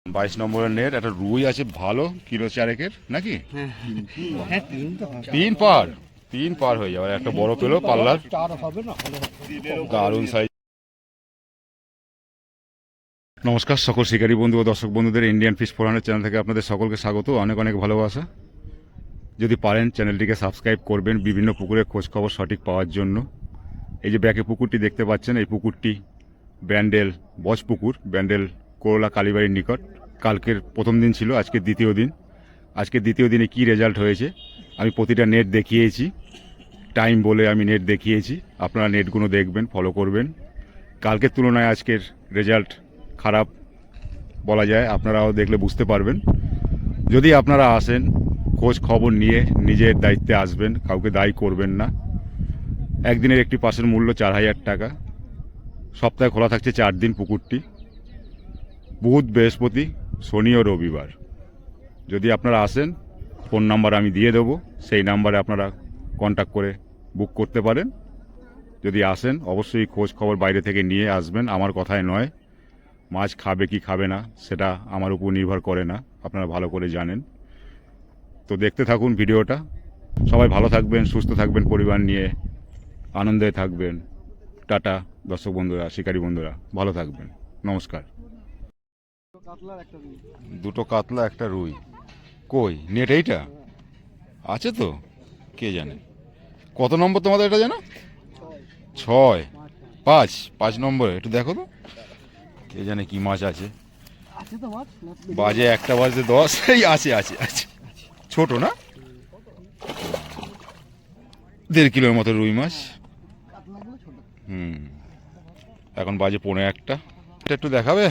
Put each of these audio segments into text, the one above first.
22 নম্বরের নেট, একটা রুই আছে ভালো, কিলো চারেকের নাকি? তিন পার হয়ে যাবে। একটা বড় পেলো পাল্লার, দারুণ সাইজ। নমস্কার সকল শিকারী বন্ধু ও দর্শক বন্ধুদের, ইন্ডিয়ান ফিশ ফোরানের চ্যানেল থেকে আপনাদের সকলকে স্বাগত, অনেক অনেক ভালোবাসা। যদি পারেন চ্যানেলটিকে সাবস্ক্রাইব করবেন বিভিন্ন পুকুরের খোঁজখবর সঠিক পাওয়ার জন্য। এই যে ব্যাকে পুকুরটি দেখতে পাচ্ছেন, এই পুকুরটি ব্যান্ডেল বজ পুকুর, ব্যান্ডেল করলা কালীবাড়ির নিকট। কালকের প্রথম দিন ছিল, আজকে দ্বিতীয় দিন। আজকে দ্বিতীয় দিনে কি রেজাল্ট হয়েছে আমি প্রতিটা নেট দেখিয়েছি, টাইম বলে আমি নেট দেখিয়েছি। আপনারা নেটগুলো দেখবেন, ফলো করবেন। কালকের তুলনায় আজকের রেজাল্ট খারাপ বলা যায়, আপনারাও দেখলে বুঝতে পারবেন। যদি আপনারা আসেন খোঁজ খবর নিয়ে নিজের দায়িত্বে আসবেন, কাউকে দায়ী করবেন না। একদিনের একটি পাসের মূল্য 4000 টাকা। সপ্তাহে খোলা থাকছে 4 দিন পুকুরটি, বুধ বৃহস্পতি শনি ও রবিবার। যদি আপনারা আসেন ফোন নাম্বার আমি দিয়ে দেবো, সেই নাম্বারে আপনারা কন্ট্যাক্ট করে বুক করতে পারেন। যদি আসেন অবশ্যই খোঁজ খবর বাইরে থেকে নিয়ে আসবেন, আমার কথায় নয়। মাছ খাবে কি খাবে না সেটা আমার উপর নির্ভর করে না, আপনারা ভালো করে জানেন। তো দেখতে থাকুন ভিডিওটা। সবাই ভালো থাকবেন, সুস্থ থাকবেন, পরিবার নিয়ে আনন্দে থাকবেন। টাটা দর্শক বন্ধুরা, শিকারী বন্ধুরা, ভালো থাকবেন, নমস্কার। দুটো কাতলা একটা রুই, কই নেট এইটা আছে তো, কে জানে কত নম্বর তোমাদের এটা জানো? 6 5 নম্বরে, একটু দেখো তো কে জানে কি মাছ আছে। বাজে 1টা বাজে 10, এই আছে আছে আছে, ছোট না, 1.5 কিলোর মতো রুই মাছ। এখন বাজে 1:45। এটা একটু দেখাবে?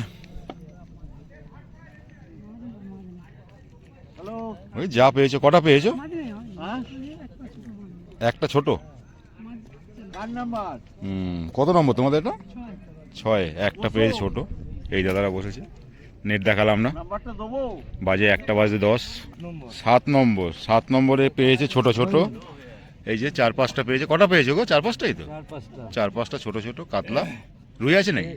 ওই যা পেয়েছো, কটা পেয়েছো? একটা ছোট। কত নম্বর তোমাদের এটা? 6, একটা পেয়েছে ছোট। এই দাদারা বসেছে, নেট দেখালাম না। বাজে 1টা বাজে 10। 7 নম্বরে পেয়েছে ছোট ছোট। এই যে 4-5টা পেয়েছে। কটা পেয়েছো গো? 4-5টাই তো, 4-5টা ছোট ছোট কাতলা। রুই আছে নাকি?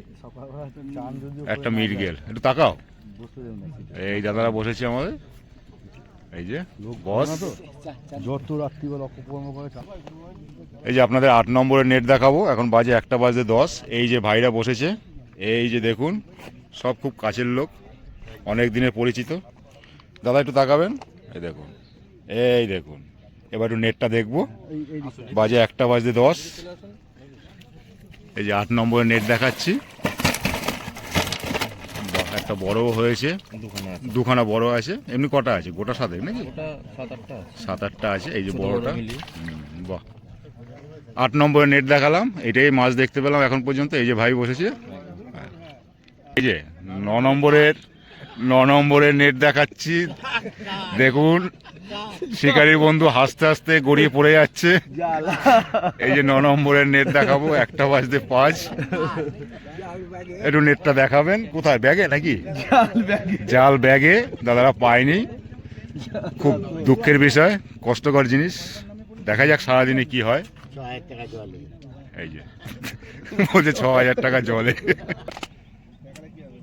একটা মৃগেল, একটু তাকাও। এই দাদারা বসেছে আমাদের, এই যে বস। এই যে আপনাদের 8 নম্বরের নেট দেখাবো, এখন বাজে 1টা বাজে 10। এই যে ভাইরা বসেছে, এই যে দেখুন, সব খুব কাছের লোক, অনেক দিনের পরিচিত। দাদা একটু তাকাবেন, এই দেখুন, এই দেখুন। এবার একটু নেটটা দেখবো, বাজে 1টা বাজে 10। এই যে 8 নম্বরের নেট দেখাচ্ছি, একটা বড় হয়েছে, দুখানা বড় আছে। এমনি কটা আছে? গোটা 7 নাকি? 7-8টা আছে। এই যে বড়টা, বাহ। 8 নম্বরের নেট দেখালাম, এটাই মাছ দেখতে পেলাম এখন পর্যন্ত। এই যে ভাই বসেছে, এই যে 9 নম্বরের নেট দেখাচ্ছি, দেখুন। শিকারী বন্ধু হাসতে হাসতে গড়িয়ে পড়ে যাচ্ছে। এই যে 9 নম্বরের নেট দেখাবো, 1টা বাজতে 5। একটু নেটটা দেখাবেন। কোথায়? ব্যাগে নাকি? জাল ব্যাগে, দাদারা পায়নি, খুব দুঃখের বিষয়, কষ্টকর জিনিস। দেখা যাক সারাদিনে কি হয়। এই যে বলছে 6000 টাকা জলে।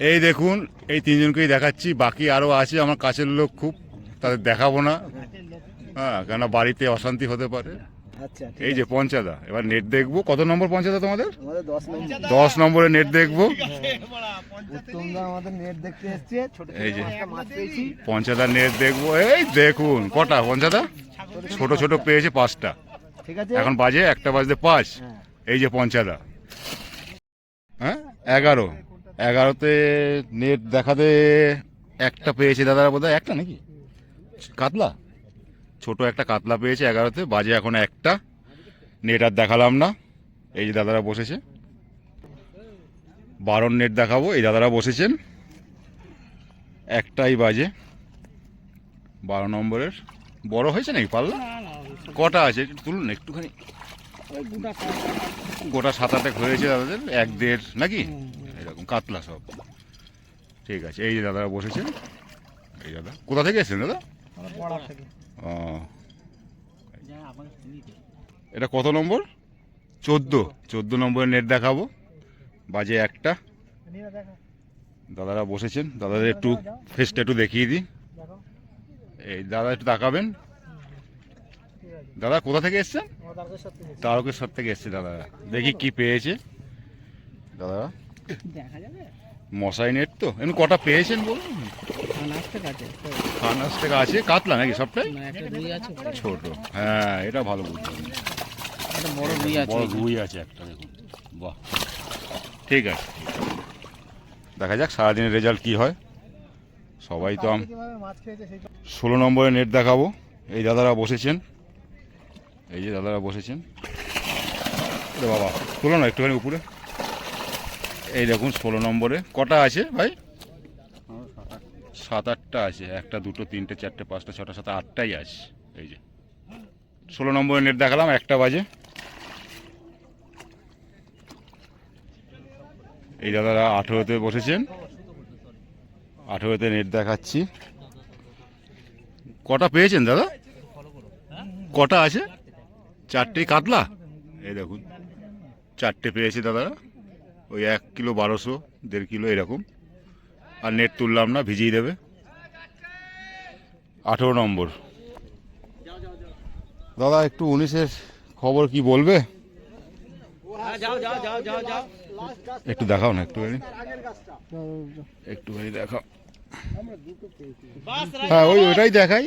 এই দেখুন, এই 3জনকেই দেখাচ্ছি, বাকি আরও আছে আমার কাছের লোক খুব, তাদের দেখাবো না, হ্যাঁ, কেননা বাড়িতে অশান্তি হতে পারে। এই যে পঞ্চাদা, এবার নেট দেখবো। কত নম্বর পঞ্চাদা তোমাদের? 10 নম্বরে নেট দেখবো। এই যে পঞ্চাদার নেট দেখবো। এই দেখুন কটা পঞ্চাদা, ছোট ছোট পেয়েছে 5টা। এখন বাজে 1টা বাজতে 5। এই যে পঞ্চাদা, হ্যাঁ 11তে নেট দেখাতে একটা পেয়েছে দাদারা, বোধহয় একটা নাকি কাতলা, ছোট একটা কাতলা পেয়েছে 11তে। বাজে এখন 1টা, নেট আর দেখালাম না। এই যে দাদারা বসেছে, 12 নেট দেখাবো। এই দাদারা বসেছেন, 1টাই বাজে। 12 নম্বরের বড় হয়েছে নাকি পাল্লা? কটা আছে তুলুন একটুখানি। গোটা 7-8 হয়েছে দাদাদের, 1-1.5 নাকি এরকম কাতলা সব। ঠিক আছে, এই যে দাদারা বসেছেন। এই দাদা কোথা থেকে এসেছেন দাদা? ও, এটা কত নম্বর? 14 নম্বরের নেট দেখাবো। বাজে 1টা, দাদারা বসেছেন, দাদাদের একটু ফেসটা একটু দেখিয়ে দিই। এই দাদা একটু তাকাবেন। দাদা কোথা থেকে এসছেন? তারকেশ্বর থেকে এসছে দাদা। দেখি কি পেয়েছে দাদা। মশাই নেট তো এমনি কটা পেয়েছেন বলুন? খানাস থেকে আছে। কাতলা নাকি সবটাই? ছোট, হ্যাঁ এটা ভালো বুঝলাম। বড় রুই আছে একটা, দেখুন। বাহ, ঠিক আছে, দেখা যাক সারাদিনের রেজাল্ট কি হয়। সবাই তো 16 নম্বরের নেট দেখাবো। এই দাদারা বসেছেন, এই যে দাদারা বসেছেন। বাবা তুলো না একটুখানি উপরে। এই দেখুন 16 নম্বরে কটা আছে ভাই? 7-8টা আছে। 1, 2, 3, 4, 5, 6, 7, 8টাই আছে। এই যে 16 নম্বরের নেট দেখালাম, 1টা বাজে। এই দাদারা 18তে বসেছেন, 18তে নেট দেখাচ্ছি। কটা পেয়েছেন দাদা? কটা আছে? 4টেই কাতলা। এই দেখুন 4টে পেয়েছে দাদারা। ওই 1 কিলো 1200, 1.5 কিলো এরকম। আর নেট তুললাম না, ভিজিয়ে দেবে। 18 নম্বর দাদা, একটু 19-এর খবর কি বলবে? একটু দেখাও না, একটুখানি দেখাও। হ্যাঁ ওইটাই দেখাই,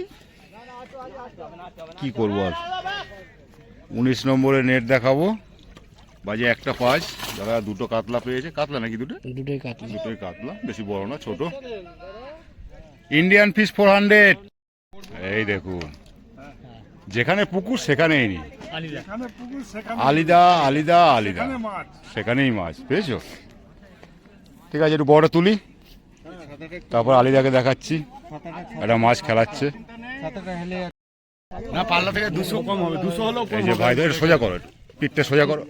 কি করবো আর। 19 নম্বরে নেট দেখাবো, বাজে 1:05। দাদা 2টো কাতলা পেয়েছে। কাতলা নাকি? দুটোই কাতলা, বেশি বড় না, ছোট। Indian fish 400। এই দেখুন, যেখানে পুকুর সেখানেই নি। আলিদা আলিদা আলিদা, সেখানেই মাছ পেয়েছো। ঠিক আছে, একটু বড় তুলি, তারপর আলিদাকে দেখাচ্ছি। একটা মাছ খেলাচ্ছে। না পাল্লা থেকে 200 কম হবে, 200 হলো। এই যে ভাই, সোজা করো, পিঠটা সোজা করো।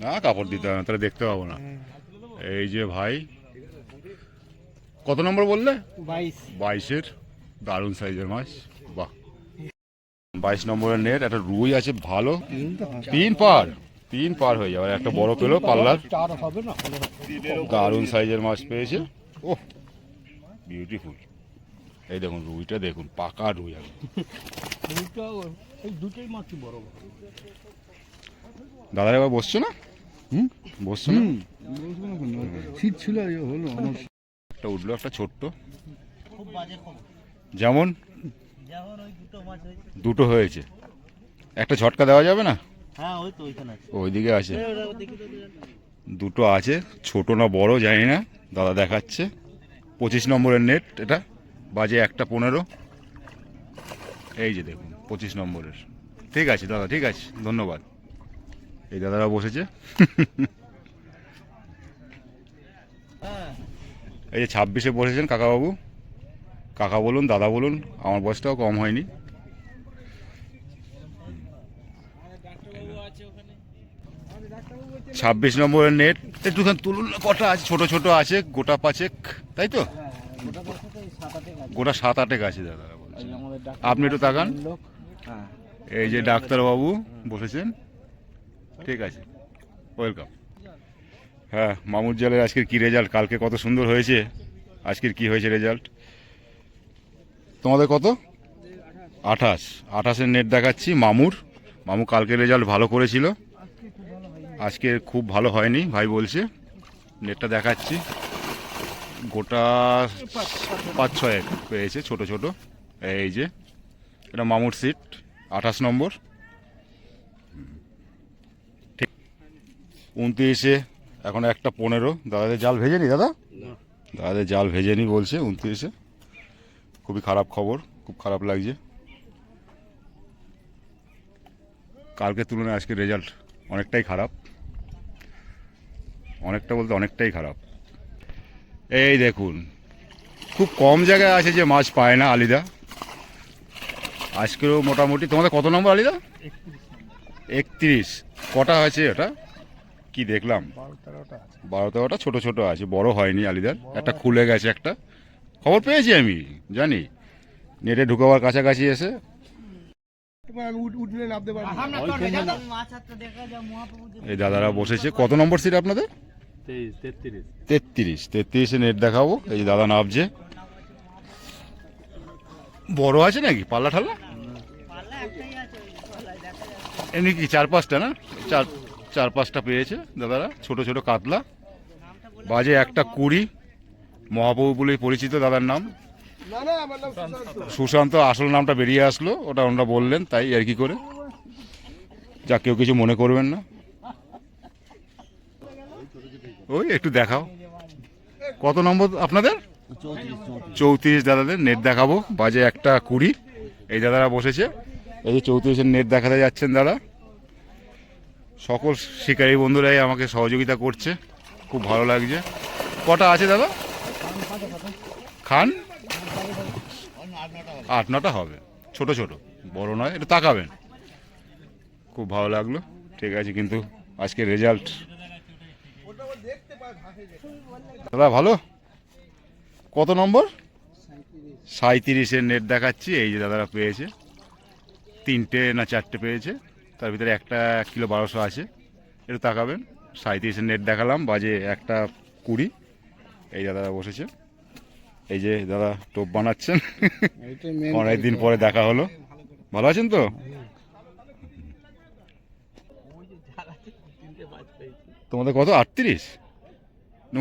না কাপড় দিতে হবে না, তাহলে দেখতে পাবো না। এই যে ভাই, কত নম্বর বললে? 22-এর, দারুণ সাইজের মাছ। বাহ, 22 নম্বরের নেট। একটা রুই আছে ভালো, 3 পার হয়ে যাবে। একটা বড় পেলো পাল্লার, দারুণ সাইজের মাছ পেয়েছে। ওহ বিউটিফুল। এই দেখুন রুইটা, দেখুন পাকা রুই। দাদার এবার বসছো না? বসছো না? শীত ছিল, হলো একটা উঠলো, একটা ছোট্ট। যেমন 2টো হয়েছে, একটা ঝটকা দেওয়া যাবে না? ওইদিকে আছে, 2টো আছে। ছোট না বড় জানি না, দাদা দেখাচ্ছে। 25 নম্বরের নেট এটা, বাজে 1:15। এই যে দেখুন 25 নম্বরের। ঠিক আছে দাদা, ঠিক আছে, ধন্যবাদ। এই দাদারা বসেছে। এই যে 26-এ বসেছেন কাকাবাবু। কাকা বলুন, দাদা বলুন, আমার বয়সটাও কম হয়নি। 26 নম্বরের নেট। একটুখানি তুলুন, কটা আছে? ছোট ছোট আছে, গোটা 5-এক, তাই তো? গোটা 7-8 আছে দাদা। আপনি একটু তাকান। এই যে ডাক্তারবাবু বসেছেন। ঠিক আছে, ওয়েলকাম। হ্যাঁ, মামুর জালের আজকের কি রেজাল্ট? কালকে কত সুন্দর হয়েছে, আজকের কি হয়েছে রেজাল্ট? তোমাদের কত? 28-এর নেট দেখাচ্ছি। মামু কালকে রেজাল্ট ভালো করেছিল, আজকে খুব ভালো হয়নি ভাই বলছে। নেটটা দেখাচ্ছি, গোটা 5-6 পেয়েছে, ছোট ছোট। এই যে এটা মামুর সিট, 28 নম্বর। ঠিক 29-এ এখন 1:15। দাদাদের জাল ভেজেনি দাদা? দাদাদের জাল ভেজেনি বলছে 29-এ। খুবই খারাপ খবর, খুব খারাপ লাগছে। কালকের তুলনায় আজকের রেজাল্ট অনেকটাই খারাপ, অনেকটা বলতে অনেকটাই খারাপ। এই দেখুন, খুব কম জায়গায় আছে যে মাছ পায় না আলিদা। আজকেরও মোটামুটি। তোমাদের কত নম্বর আলিদা? 31। কটা হয়েছে এটা? কি দেখলাম 12-13টা ছোট ছোট আছে, বড় হয়নি আলিদার। একটা খুলে গেছে, একটা খবর পেয়েছি আমি, জানি নেটে ঢুকাবার কাছাকাছি এসে। এই দাদারা বসেছে। কত নম্বর সিট আপনাদের? 33 নেট দেখাবো। এই যে দাদা নাবছে, বড় আছে নাকি পাল্লা ঠাল্লা? এমনি কি 4-5টা না? 4-5টা পেয়েছে দাদারা, ছোট ছোট কাতলা। বাজে 1:20। মহাপ্রভু বলেই পরিচিত দাদার নাম সুশান্ত। আসল নামটা বেরিয়ে আসলো, ওটা ওনারা বললেন তাই আর কি করে। যা, কেউ কিছু মনে করবেন না। ওই একটু দেখাও, কত নম্বর আপনাদের? 34 দাদাদের নেট দেখাবো। বাজে 1:20। এই দাদারা বসেছে, এই যে 34-এর নেট দেখাতে যাচ্ছেন দাদা। সকল শিকারী বন্ধুরাই আমাকে সহযোগিতা করছে, খুব ভালো লাগছে। কটা আছে দাদা? খান 8-9টা হবে, ছোট ছোট, বড় নয়। একটু তাকাবেন, খুব ভালো লাগলো। ঠিক আছে, কিন্তু আজকে রেজাল্ট দাদা ভালো। কত নম্বর? 37-এর নেট দেখাচ্ছি। এই যে দাদারা পেয়েছে, 3টে না 4টে পেয়েছে, তার ভিতরে একটা 1 কিলো 1200 আছে। একটু তাকাবেন। 37-এর নেট দেখালাম, বাজে 1:20। এই দাদারা বসেছে, এই যে দাদা টোপ বানাচ্ছেন। অনেকদিন পরে দেখা হলো। ভালো আছেন তো? তোমাদের কত? 38 না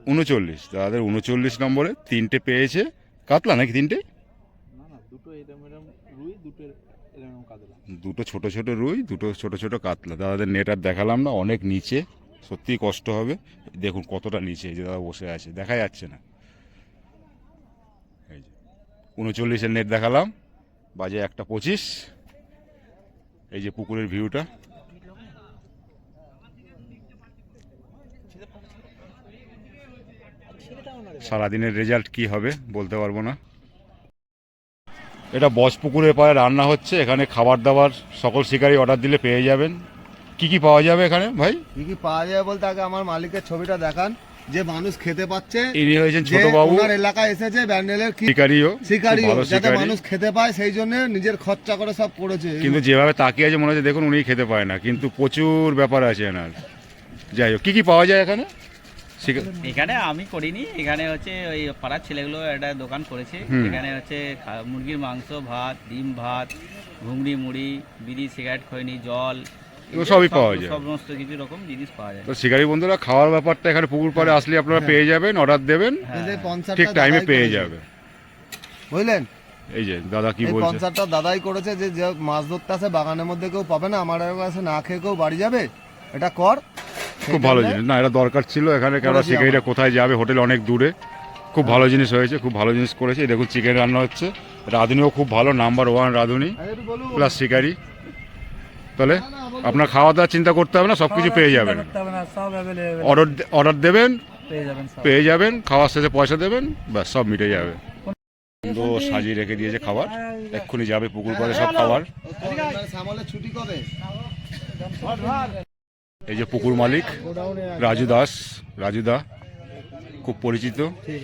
39? দাদাদের 39 নম্বরে 3টে পেয়েছে। কাতলা নাকি 3টে? দুটো ছোট ছোট রুই, দুটো ছোট ছোট কাতলা। দাদাদের নেট আর দেখালাম না, অনেক নিচে, সত্যিই কষ্ট হবে। দেখুন কতটা নিচে, এই যে দাদা বসে আছে, দেখা যাচ্ছে না। এই যে 39-এর নেট দেখালাম, বাজে 1:25। এই যে পুকুরের ভিউটা, সারাদিনের রেজাল্ট কি হবে বলতে পারবো না। এটা বজপুকুরের পাড়ে রান্না হচ্ছে। এখানে খাবার দাবার সকল শিকারী অর্ডার দিলে পেয়ে যাবেন। কি কি পাওয়া যাবে এখানে ভাই? কি কি পাওয়া যাবে বলতে আগে আমার মালিকের ছবিটা দেখান, যে মানুষ খেতে পাচ্ছে। ইনি হয়েছেন ছোট বাবু, ওনার এলাকায় এসেছে, ব্যান্ডেলের শিকারিও, শিকারিও, ভালো যাতে শিকারি। মানুষ খেতে পায় সেই জন্য নিজের খরচা করে সব করেছে। কিন্তু যেভাবে তাকিয়ে আছে মনে হচ্ছে দেখুন উনি খেতে পায় না, কিন্তু প্রচুর ব্যাপার আছে এনার। যাই হোক, কি কি পাওয়া যায় এখানে? এখানে আমি করিনি, এখানে হচ্ছে ওই পাড়ার ছেলেগুলো একটা দোকান করেছে। এখানে হচ্ছে মুরগির মাংস, ভাত, ডিম ভাত, ঘুগনি, মুড়ি, বিড়ি, সিগারেট, খৈনি, জল, এগুলো সবই পাওয়া যায়। সমস্ত কিছু রকম জিনিস পাওয়া যায়। তো শিকারী বন্ধুরা, খাওয়ার ব্যাপারটা এখানে পুকুর পাড়ে আসলে আপনারা পেয়ে যাবেন, অর্ডার দেবেন, এই যে sponsor-টা ঠিক টাইমে দাদাই পেয়ে করেছে, যাবে। বুঝলেন? এই যে দাদা কি এই বলছে, স্পন্সরটা দাদাই করেছে, যে যে মাছ ধরতে আসে বাগানের মধ্যে কেউ পাবে না, আমার কাছে না খেয়ে কেউ বাড়ি যাবে, এটা কর। খুব ভালো জিনিস না, এটা দরকার ছিল এখানে। কেন করেছি শিকারীরা আমরা। কোথায় যাবে, হোটেল অনেক দূরে। খুব ভালো জিনিস হয়েছে, খুব ভালো জিনিস করেছে। এই দেখুন চিকেন রান্না হচ্ছে, রাঁধুনিও খুব ভালো, নাম্বার 1 রাঁধুনি আরে একটু বলুন। প্লাস শিকারি। তাহলে আপনার খাওয়া দাওয়ার চিন্তা করতে হবে না, সব কিছু পেয়ে যাবেন। অর্ডার দেবেন, পেয়ে যাবেন। খাওয়ার শেষে পয়সা দেবেন, ব্যাস সব মিটে যাবে। তো সাজিয়ে রেখে দিয়েছে খাবার, এক্ষুনি যাবে পুকুর পাড়ে সব খাবার। সামলের ছুটি কবে? এই যে পুকুর মালিক রাজু দাস, রাজু দা খুব পরিচিত। ঠিক